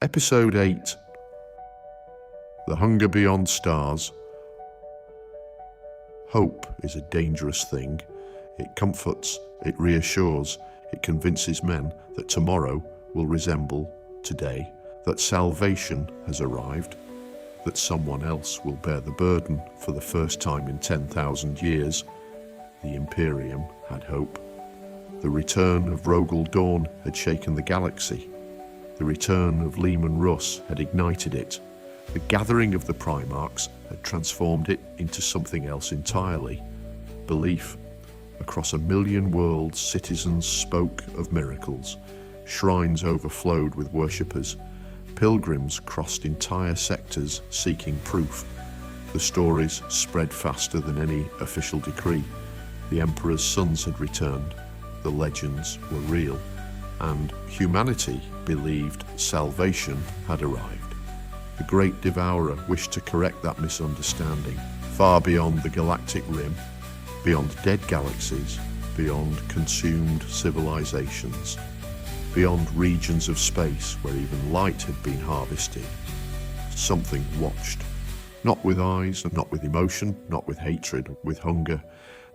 Episode 8. The Hunger Beyond Stars. Hope is a dangerous thing. It comforts, it reassures, it convinces men that tomorrow will resemble today, that salvation has arrived, that someone else will bear the burden for the first time in 10,000 years. The Imperium had hope. The return of Rogal Dorn had shaken the galaxy. The return of Leman Russ had ignited it. The gathering of the Primarchs had transformed it into something else entirely. Belief. Across 1,000,000 worlds, citizens spoke of miracles. Shrines overflowed with worshippers. Pilgrims crossed entire sectors seeking proof. The stories spread faster than any official decree. The Emperor's sons had returned. The legends were real. And humanity believed salvation had arrived. The Great Devourer wished to correct that misunderstanding, far beyond the galactic rim, beyond dead galaxies, beyond consumed civilizations, beyond regions of space where even light had been harvested. Something watched, not with eyes, not with emotion, not with hatred, with hunger.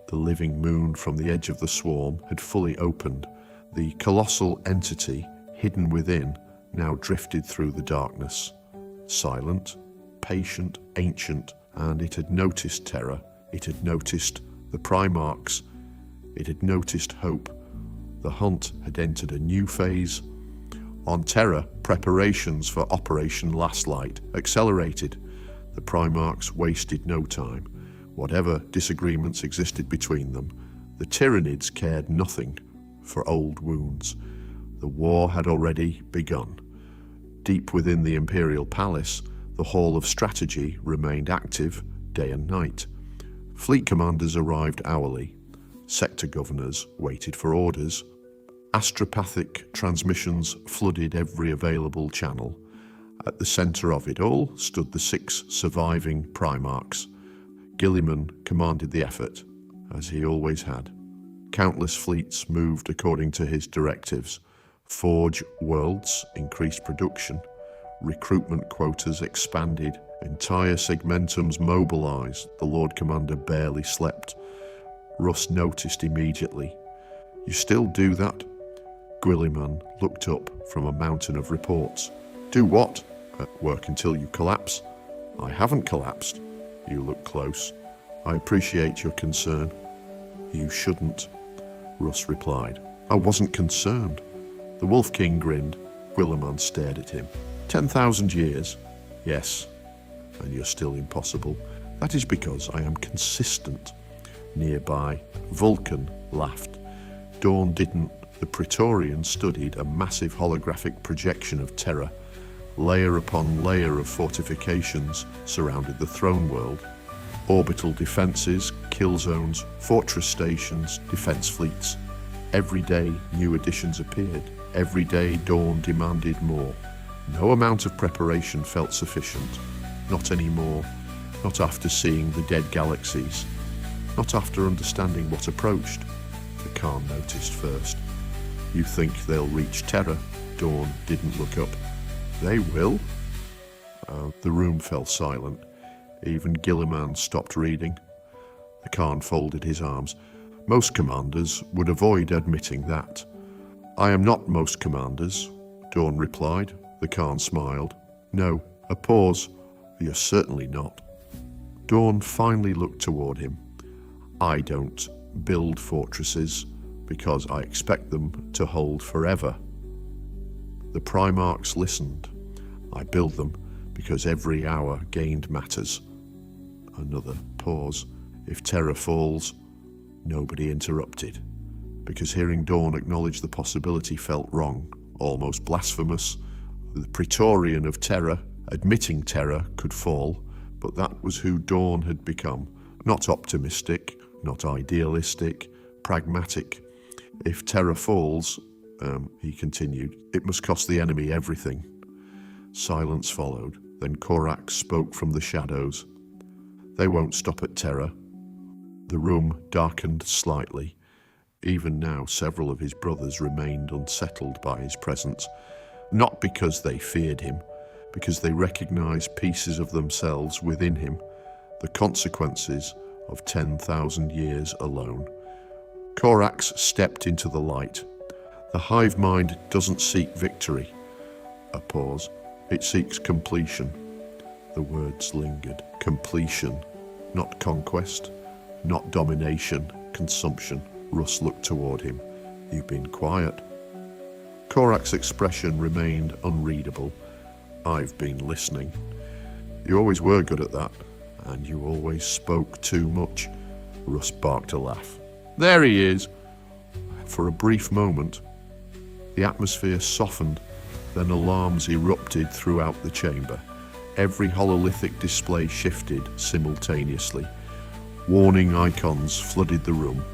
The living moon from the edge of the swarm had fully opened. The colossal entity, hidden within, now drifted through the darkness. Silent, patient, ancient, and it had noticed Terra. It had noticed the Primarchs. It had noticed hope. The hunt had entered a new phase. On Terra, preparations for Operation Last Light accelerated. The Primarchs wasted no time. Whatever disagreements existed between them, the Tyranids cared nothing for old wounds. The war had already begun. Deep within the Imperial Palace, the Hall of Strategy remained active day and night. Fleet commanders arrived hourly. Sector governors waited for orders. Astropathic transmissions flooded every available channel. At the centre of it all stood the 6 surviving Primarchs. Guilliman commanded the effort, as he always had. Countless fleets moved according to his directives. Forge worlds increased production. Recruitment quotas expanded. Entire segmentums mobilized. The Lord Commander barely slept. Russ noticed immediately. "You still do that?" Guilliman looked up from a mountain of reports. "Do what?" "Work until you collapse." "I haven't collapsed." "You look close. I appreciate your concern." "You shouldn't," Russ replied. "I wasn't concerned." The Wolf King grinned. Guilliman stared at him. 10,000 years? Yes. And you're still impossible. That is because I am consistent. Nearby, Vulkan laughed. Dorn didn't. The Praetorians studied a massive holographic projection of Terra. Layer upon layer of fortifications surrounded the throne world. Orbital defenses, kill zones, fortress stations, defense fleets. Every day, new additions appeared. Every day, Dorn demanded more. No amount of preparation felt sufficient. Not anymore. Not after seeing the dead galaxies. Not after understanding what approached. The Khan noticed first. "You think they'll reach Terra?" Dorn didn't look up. "They will?" The room fell silent. Even Guilliman stopped reading. The Khan folded his arms. Most commanders would avoid admitting that. "I am not most commanders," Dorn replied. The Khan smiled. "No, a pause. You're certainly not." Dorn finally looked toward him. "I don't build fortresses because I expect them to hold forever." The Primarchs listened. "I build them because every hour gained matters." Another pause. If Terra falls, nobody interrupted, because hearing Dorn acknowledge the possibility felt wrong, almost blasphemous. The Praetorian of Terra, admitting Terra could fall, but that was who Dorn had become. Not optimistic, not idealistic, pragmatic. If Terra falls, he continued, it must cost the enemy everything. Silence followed. Then Corax spoke from the shadows. "They won't stop at Terra." The room darkened slightly. Even now, several of his brothers remained unsettled by his presence. not because they feared him, because they recognized pieces of themselves within him, the consequences of 10,000 years alone. Corax stepped into the light. The Hive Mind doesn't seek victory. A pause. It seeks completion. The words lingered. Completion, not conquest, not domination, consumption. Russ looked toward him. You've been quiet. Corax's expression remained unreadable. I've been listening. You always were good at that, and you always spoke too much. Russ barked a laugh. There he is. For a brief moment, the atmosphere softened, then alarms erupted throughout the chamber. Every hololithic display shifted simultaneously. Warning icons flooded the room.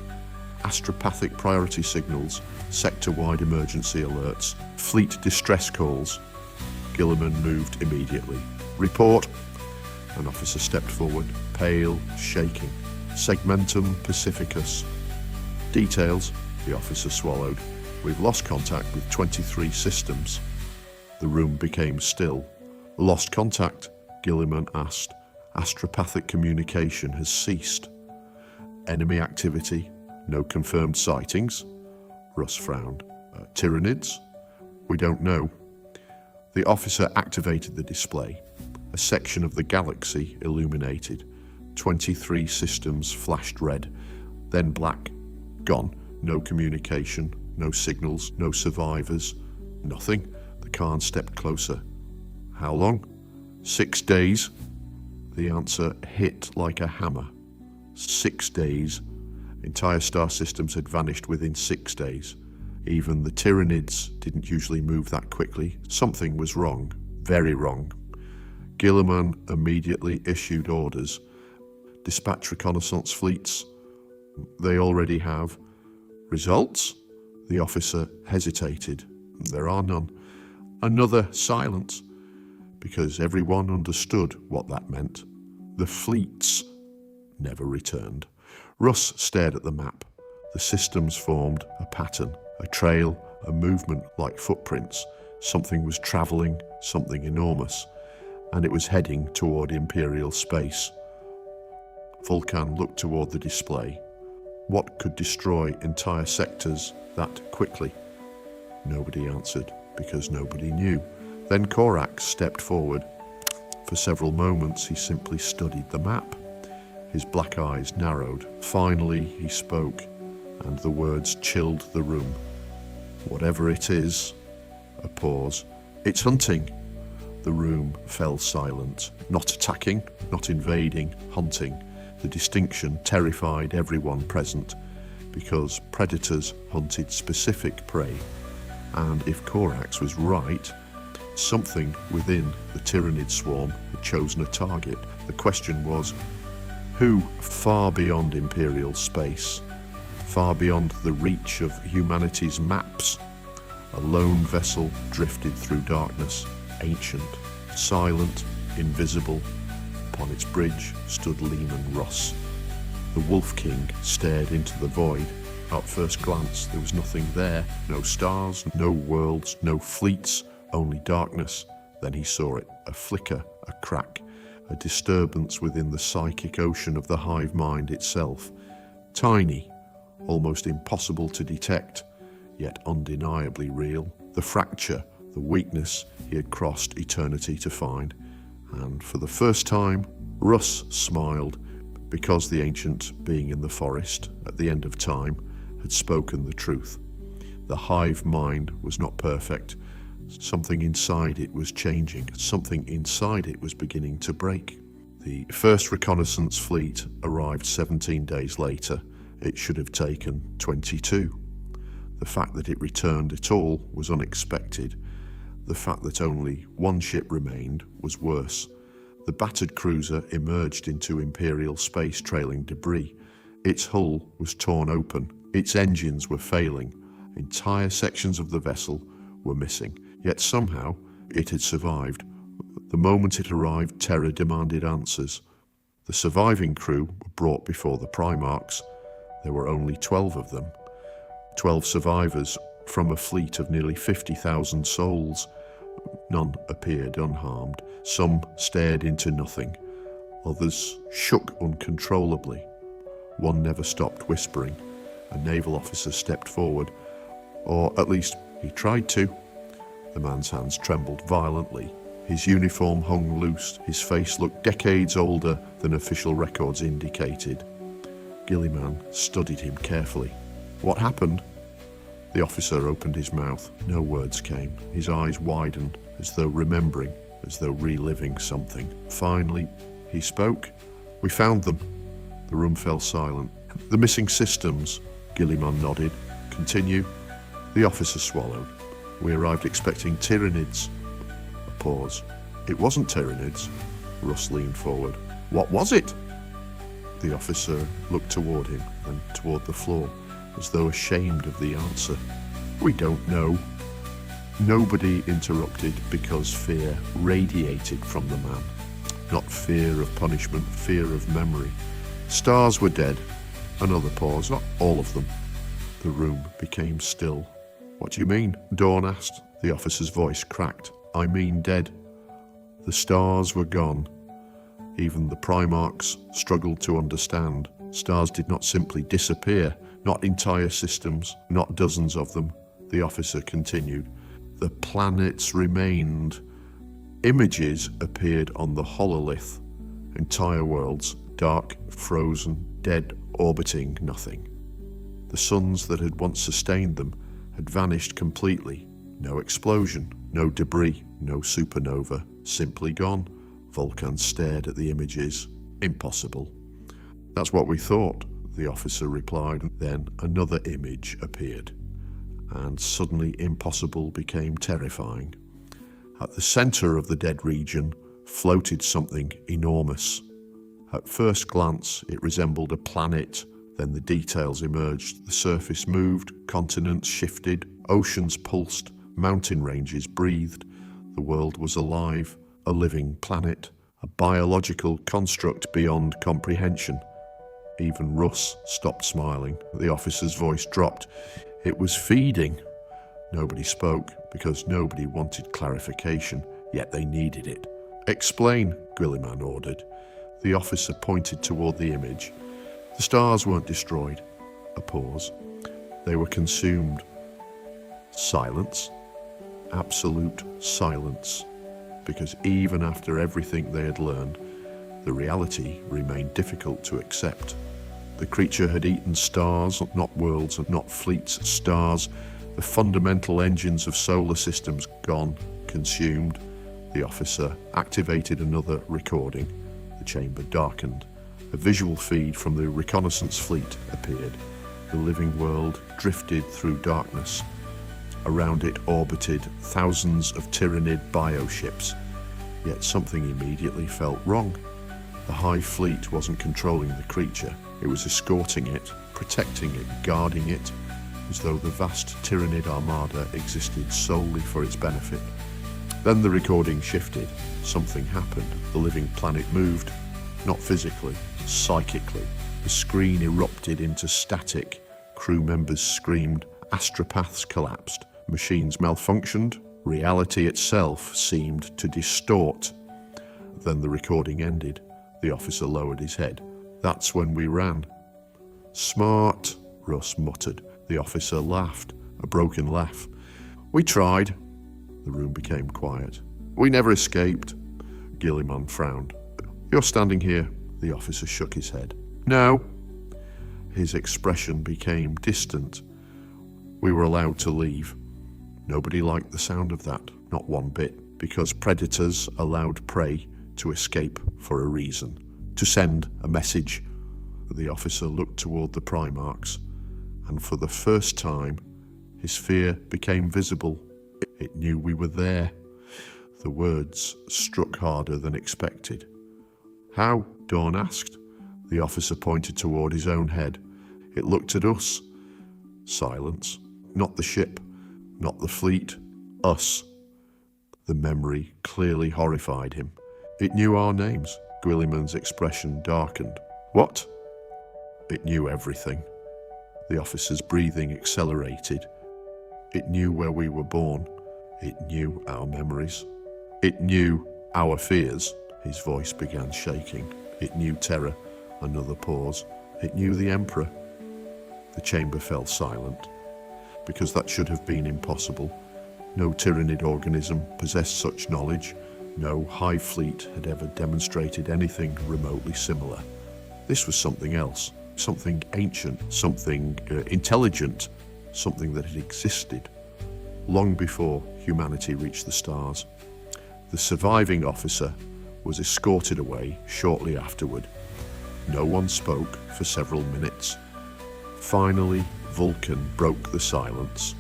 Astropathic priority signals, sector-wide emergency alerts, fleet distress calls. Guilliman moved immediately. Report. An officer stepped forward, pale, shaking. Segmentum Pacificus. Details, the officer swallowed. We've lost contact with 23 systems. The room became still. Lost contact? Guilliman asked. Astropathic communication has ceased. Enemy activity? No confirmed sightings? Russ frowned. Tyranids? We don't know. The officer activated the display. A section of the galaxy illuminated. 23 systems flashed red, then black. Gone. No communication, no signals, no survivors. Nothing. The Khan stepped closer. How long? 6 days. The answer hit like a hammer. 6 days. Entire star systems had vanished within 6 days. Even the Tyranids didn't usually move that quickly. Something was wrong. Very wrong. Guilliman immediately issued orders. Dispatch reconnaissance fleets. They already have. Results? The officer hesitated. There are none. Another silence, because everyone understood what that meant. The fleets never returned. Russ stared at the map. The systems formed a pattern, a trail, a movement like footprints. Something was travelling, something enormous, and it was heading toward Imperial space. Vulkan looked toward the display. What could destroy entire sectors that quickly? Nobody answered, because nobody knew. Then Corax stepped forward. For several moments he simply studied the map. His black eyes narrowed. Finally he spoke, and the words chilled the room. Whatever it is. A pause. It's hunting. The room fell silent. Not attacking, not invading, hunting. The distinction terrified everyone present, because predators hunted specific prey. And if Corax was right, something within the Tyranid swarm had chosen a target. The question was, who far beyond Imperial space, far beyond the reach of humanity's maps? A lone vessel drifted through darkness, ancient, silent, invisible. Upon its bridge stood Leman Russ. The Wolf King stared into the void. At first glance, there was nothing there. No stars, no worlds, no fleets, only darkness. Then he saw it, a flicker, a crack, a disturbance within the psychic ocean of the Hive Mind itself. Tiny, almost impossible to detect, yet undeniably real. The fracture, the weakness he had crossed eternity to find. And for the first time, Russ smiled, because the ancient being in the forest, at the end of time, had spoken the truth. The Hive Mind was not perfect. Something inside it was changing. Something inside it was beginning to break. The first reconnaissance fleet arrived 17 days later. It should have taken 22. The fact that it returned at all was unexpected. The fact that only one ship remained was worse. The battered cruiser emerged into Imperial space, trailing debris. Its hull was torn open. Its engines were failing. Entire sections of the vessel were missing. Yet somehow it had survived. The moment it arrived, Terra demanded answers. The surviving crew were brought before the Primarchs. There were only 12 of them. 12 survivors from a fleet of nearly 50,000 souls. None appeared unharmed. Some stared into nothing. Others shook uncontrollably. One never stopped whispering. A naval officer stepped forward, or at least he tried to. The man's hands trembled violently. His uniform hung loose. His face looked decades older than official records indicated. Guilliman studied him carefully. What happened? The officer opened his mouth. No words came. His eyes widened, as though remembering, as though reliving something. Finally, he spoke. We found them. The room fell silent. The missing systems, Guilliman nodded. Continue. The officer swallowed. We arrived expecting Tyranids. A pause. It wasn't Tyranids. Russ leaned forward. What was it? The officer looked toward him, then toward the floor, as though ashamed of the answer. We don't know. Nobody interrupted because fear radiated from the man. Not fear of punishment, fear of memory. Stars were dead. Another pause. Not all of them. The room became still. What do you mean? Dorn asked. The officer's voice cracked. I mean dead. The stars were gone. Even the Primarchs struggled to understand. Stars did not simply disappear. Not entire systems, not dozens of them. The officer continued. The planets remained. Images appeared on the hololith. Entire worlds, dark, frozen, dead, orbiting nothing. The suns that had once sustained them had vanished completely. No explosion, no debris, no supernova, simply gone. Vulkan stared at the images. Impossible. That's what we thought, the officer replied. Then another image appeared, and suddenly impossible became terrifying. At the center of the dead region floated something enormous. At first glance, it resembled a planet. Then the details emerged. The surface moved, continents shifted, oceans pulsed, mountain ranges breathed. The world was alive, a living planet, a biological construct beyond comprehension. Even Russ stopped smiling. The officer's voice dropped. It was feeding. Nobody spoke because nobody wanted clarification, yet they needed it. Explain, Guilliman ordered. The officer pointed toward the image. The stars weren't destroyed. A pause. They were consumed. Silence. Absolute silence. Because even after everything they had learned, the reality remained difficult to accept. The creature had eaten stars, not worlds, not fleets, stars. The fundamental engines of solar systems gone, consumed. The officer activated another recording. The chamber darkened. A visual feed from the reconnaissance fleet appeared. The living world drifted through darkness. Around it orbited thousands of Tyranid bioships. Yet something immediately felt wrong. The Hive fleet wasn't controlling the creature. It was escorting it, protecting it, guarding it, as though the vast Tyranid armada existed solely for its benefit. Then the recording shifted. Something happened. The living planet moved. Not physically, psychically. The screen erupted into static. Crew members screamed. Astropaths collapsed. Machines malfunctioned. Reality itself seemed to distort. Then the recording ended. The officer lowered his head. That's when we ran. Smart, Russ muttered. The officer laughed, a broken laugh. We tried. The room became quiet. We never escaped. Guilliman frowned. You're standing here. The officer shook his head. No. His expression became distant. We were allowed to leave. Nobody liked the sound of that, not one bit, because predators allowed prey to escape for a reason, to send a message. The officer looked toward the Primarchs, and for the first time, his fear became visible. It knew we were there. The words struck harder than expected. How? Dorn asked. The officer pointed toward his own head. It looked at us. Silence. Not the ship, not the fleet, us. The memory clearly horrified him. It knew our names. Guilliman's expression darkened. What? It knew everything. The officer's breathing accelerated. It knew where we were born. It knew our memories. It knew our fears. His voice began shaking. It knew Terra. Another pause. It knew the Emperor. The chamber fell silent, because that should have been impossible. No Tyranid organism possessed such knowledge. No Hive fleet had ever demonstrated anything remotely similar. This was something else, something ancient, something intelligent, something that had existed long before humanity reached the stars. The surviving officer was escorted away shortly afterward. No one spoke for several minutes. Finally, Vulkan broke the silence.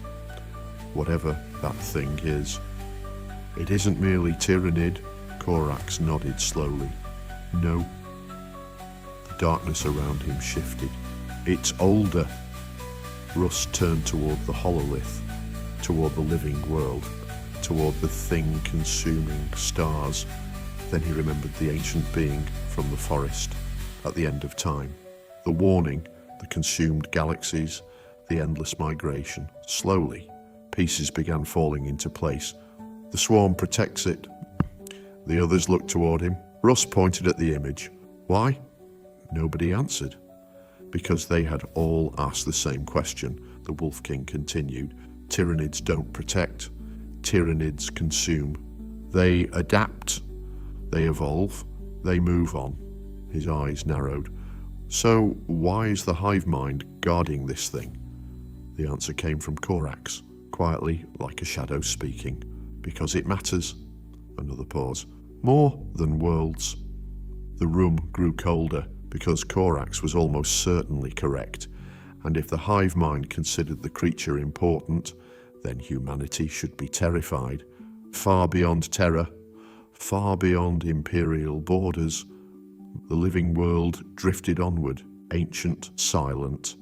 Whatever that thing is. It isn't merely Tyranid. Corax nodded slowly. No. The darkness around him shifted. It's older. Russ turned toward the hololith, toward the living world, toward the thing consuming stars. Then he remembered the ancient being from the forest at the end of time. The warning, the consumed galaxies, the endless migration. Slowly, pieces began falling into place. The swarm protects it. The others looked toward him. Russ pointed at the image. Why? Nobody answered. Because they had all asked the same question, the Wolf King continued. Tyranids don't protect. Tyranids consume. They adapt. They evolve. They move on. His eyes narrowed. So why is the Hive Mind guarding this thing? The answer came from Corax, quietly, like a shadow speaking. Because it matters. Another pause. More than worlds. The room grew colder, because Corax was almost certainly correct. And if the Hive Mind considered the creature important, then humanity should be terrified. Far beyond Terra, far beyond imperial borders, the living world drifted onward, ancient, silent,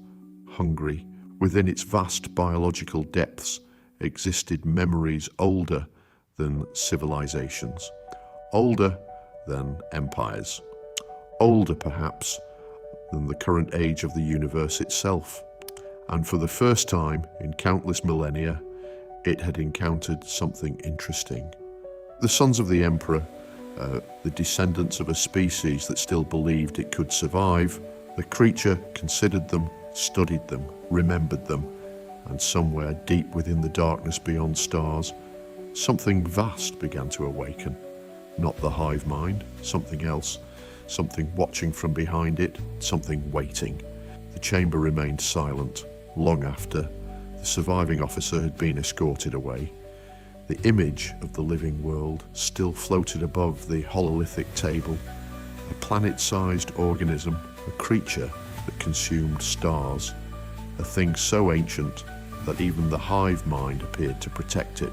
hungry. Within its vast biological depths existed memories older than civilizations, older than empires, older perhaps than the current age of the universe itself. And for the first time in countless millennia, it had encountered something interesting. The sons of the Emperor, the descendants of a species that still believed it could survive, the creature considered them, studied them, remembered them, and somewhere deep within the darkness beyond stars, something vast began to awaken. Not the Hive Mind, something else, something watching from behind it, something waiting. The chamber remained silent long after the surviving officer had been escorted away. The image of the living world still floated above the hololithic table, a planet-sized organism, a creature that consumed stars, a thing so ancient that even the Hive Mind appeared to protect it.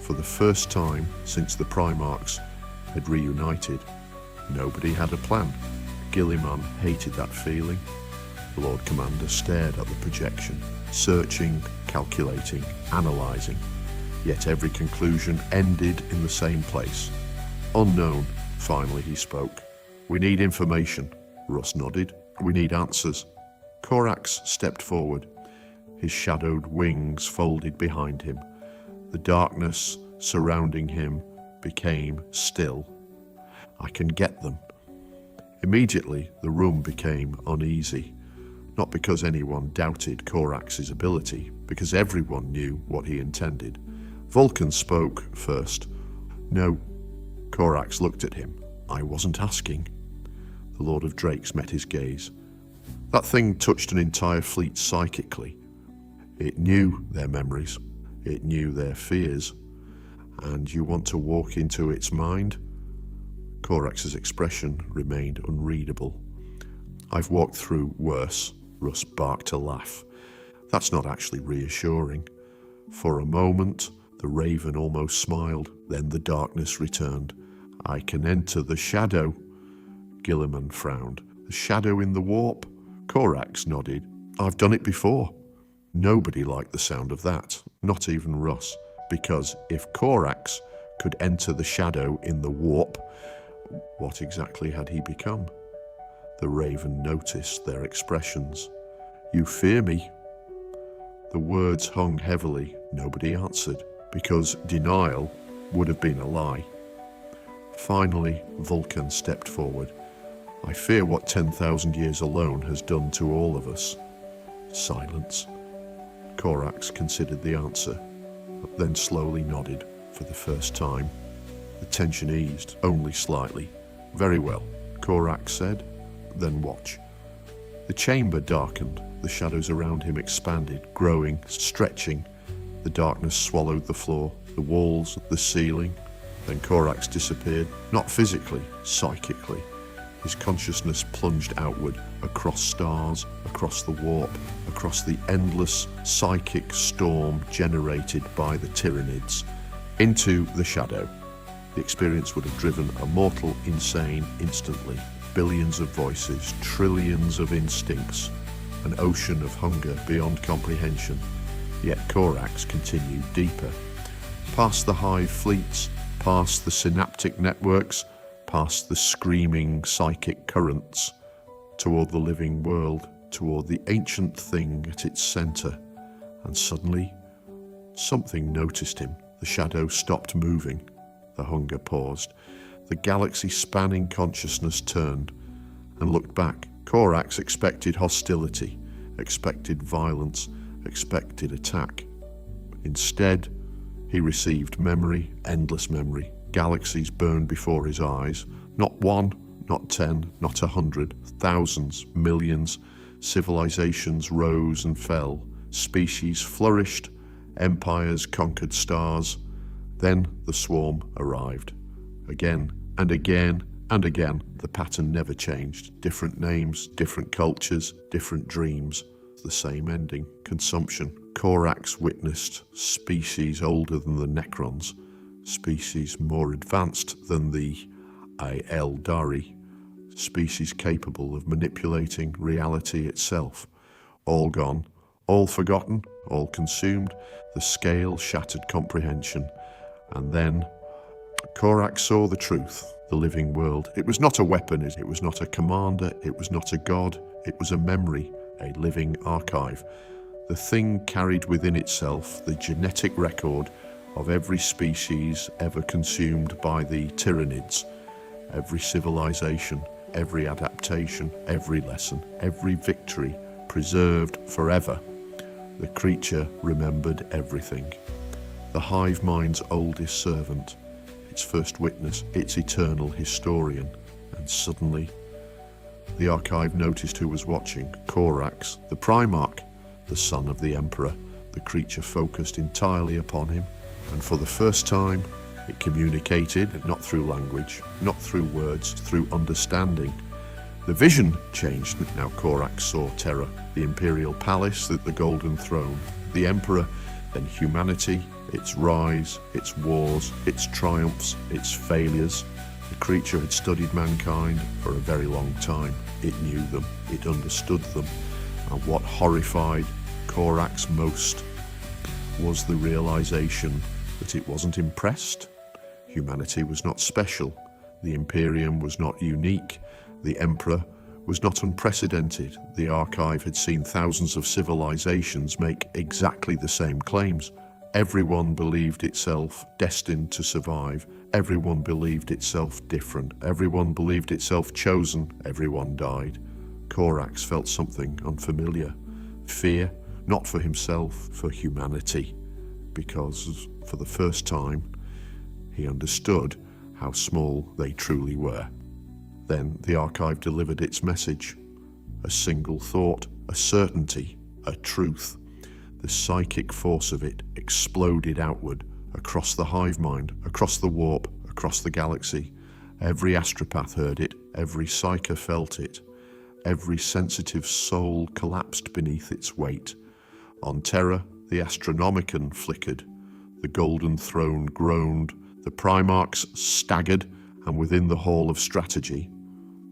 For the first time since the Primarchs had reunited, nobody had a plan. Guilliman hated that feeling. The Lord Commander stared at the projection, searching, calculating, analysing. Yet every conclusion ended in the same place. Unknown, finally he spoke. We need information. Russ nodded. We need answers. Corax stepped forward. His shadowed wings folded behind him. The darkness surrounding him became still. I can get them. Immediately, the room became uneasy. Not because anyone doubted Corax's ability, because everyone knew what he intended. Vulkan spoke first. No. Corax looked at him. I wasn't asking. The Lord of Drakes met his gaze. That thing touched an entire fleet psychically. It knew their memories. It knew their fears. And you want to walk into its mind? Corax's expression remained unreadable. I've walked through worse. Russ barked a laugh. That's not actually reassuring. For a moment, the raven almost smiled. Then the darkness returned. I can enter the shadow. Guilliman frowned. The shadow in the warp? Corax nodded. I've done it before. Nobody liked the sound of that, not even Russ, because if Corax could enter the shadow in the warp, what exactly had he become? The raven noticed their expressions. You fear me? The words hung heavily. Nobody answered, because denial would have been a lie. Finally, Vulkan stepped forward. "I fear what 10,000 years alone has done to all of us." Silence. Corax considered the answer, then slowly nodded for the first time. The tension eased, only slightly. "Very well," Corax said. "Then watch." The chamber darkened. The shadows around him expanded, growing, stretching. The darkness swallowed the floor, the walls, the ceiling. Then Corax disappeared, not physically, psychically. His consciousness plunged outward, across stars, across the warp, across the endless psychic storm generated by the Tyranids, into the shadow. The experience would have driven a mortal insane instantly. Billions of voices, trillions of instincts, an ocean of hunger beyond comprehension. Yet Corax continued deeper, past the hive fleets, past the synaptic networks, past the screaming psychic currents, toward the living world, toward the ancient thing at its center. And suddenly, something noticed him. The shadow stopped moving. The hunger paused. The galaxy-spanning consciousness turned and looked back. Corax expected hostility, expected violence, expected attack. Instead, he received memory, endless memory. Galaxies burned before his eyes. Not one, not 10, not 100, thousands, millions. Civilizations rose and fell. Species flourished. Empires conquered stars. Then the swarm arrived. Again and again and again, the pattern never changed. Different names, different cultures, different dreams. The same ending, consumption. Corax witnessed species older than the Necrons, species more advanced than the Eldari, species capable of manipulating reality itself. All gone, all forgotten, all consumed. The scale shattered comprehension. And then Corax saw the truth, the living world. It was not a weapon, it was not a commander, it was not a god, it was a memory, a living archive. The thing carried within itself the genetic record of every species ever consumed by the Tyranids, every civilization, every adaptation, every lesson, every victory, preserved forever. The creature remembered everything. The Hive Mind's oldest servant, its first witness, its eternal historian. And suddenly, the archive noticed who was watching. Corax, the Primarch, the son of the Emperor. The creature focused entirely upon him, and for the first time, it communicated, not through language, not through words, through understanding. The vision changed. Now Corax saw Terra, the Imperial Palace, the Golden Throne, the Emperor, then humanity, its rise, its wars, its triumphs, its failures. The creature had studied mankind for a very long time. It knew them, it understood them, and what horrified Corax most was the realization that it wasn't impressed. Humanity was not special, the Imperium was not unique, the Emperor was not unprecedented. The archive had seen thousands of civilizations make exactly the same claims. Everyone believed itself destined to survive. Everyone believed itself different. Everyone believed itself chosen. Everyone died. Corax felt something unfamiliar. Fear, not for himself, for humanity. Because, for the first time, he understood how small they truly were. Then the archive delivered its message. A single thought, a certainty, a truth. The psychic force of it exploded outward, across the hive mind, across the warp, across the galaxy. Every astropath heard it, every psyker felt it. Every sensitive soul collapsed beneath its weight. On Terra, the Astronomicon flickered. The Golden Throne groaned. The Primarchs staggered, and within the Hall of Strategy,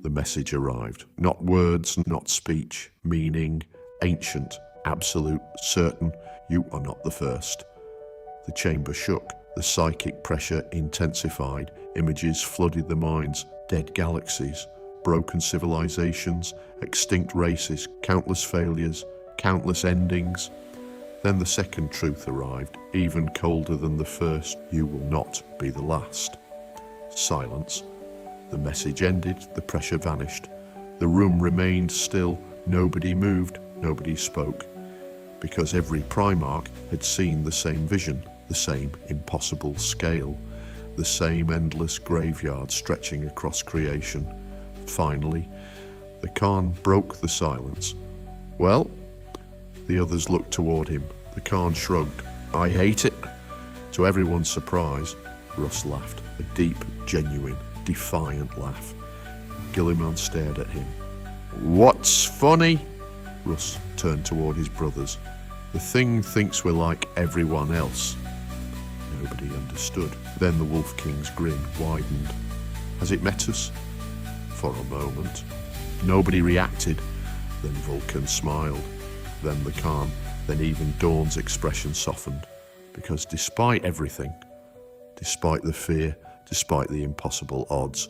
the message arrived. Not words, not speech, meaning, ancient, absolute, certain, you are not the first. The chamber shook. The psychic pressure intensified. Images flooded the minds. Dead galaxies, broken civilizations, extinct races, countless failures, countless endings. Then the second truth arrived, even colder than the first. You will not be the last. Silence. The message ended, the pressure vanished. The room remained still, nobody moved, nobody spoke. Because every Primarch had seen the same vision, the same impossible scale, the same endless graveyard stretching across creation. Finally, the Khan broke the silence. Well? The others looked toward him. The Khan shrugged. I hate it. To everyone's surprise, Russ laughed, a deep, genuine, defiant laugh. Guilliman stared at him. What's funny? Russ turned toward his brothers. The thing thinks we're like everyone else. Nobody understood. Then the Wolf King's grin widened. Has it met us? For a moment. Nobody reacted. Then Vulkan smiled. Then the Khan. Then even Dorn's expression softened. Because despite everything, despite the fear, despite the impossible odds,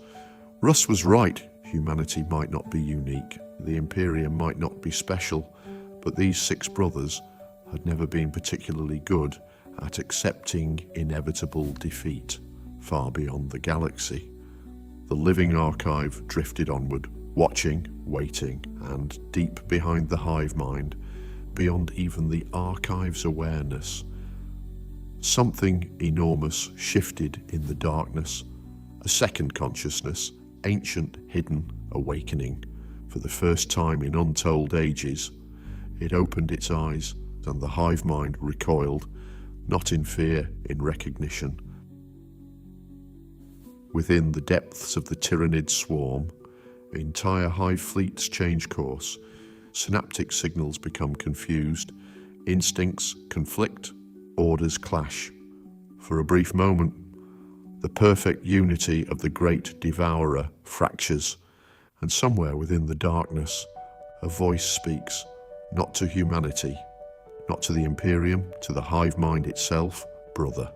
Russ was right. Humanity might not be unique. The Imperium might not be special. But these 6 brothers had never been particularly good at accepting inevitable defeat far beyond the galaxy. The living archive drifted onward, watching, waiting, and deep behind the Hive Mind, beyond even the archive's awareness, something enormous shifted in the darkness, a second consciousness, ancient, hidden, awakening. For the first time in untold ages, it opened its eyes, and the Hive Mind recoiled, not in fear, in recognition. Within the depths of the Tyranid swarm, entire hive fleets change course, synaptic signals become confused, instincts conflict, orders clash. For a brief moment, the perfect unity of the great devourer fractures, and somewhere within the darkness, a voice speaks, not to humanity, not to the Imperium, to the Hive Mind itself, brother.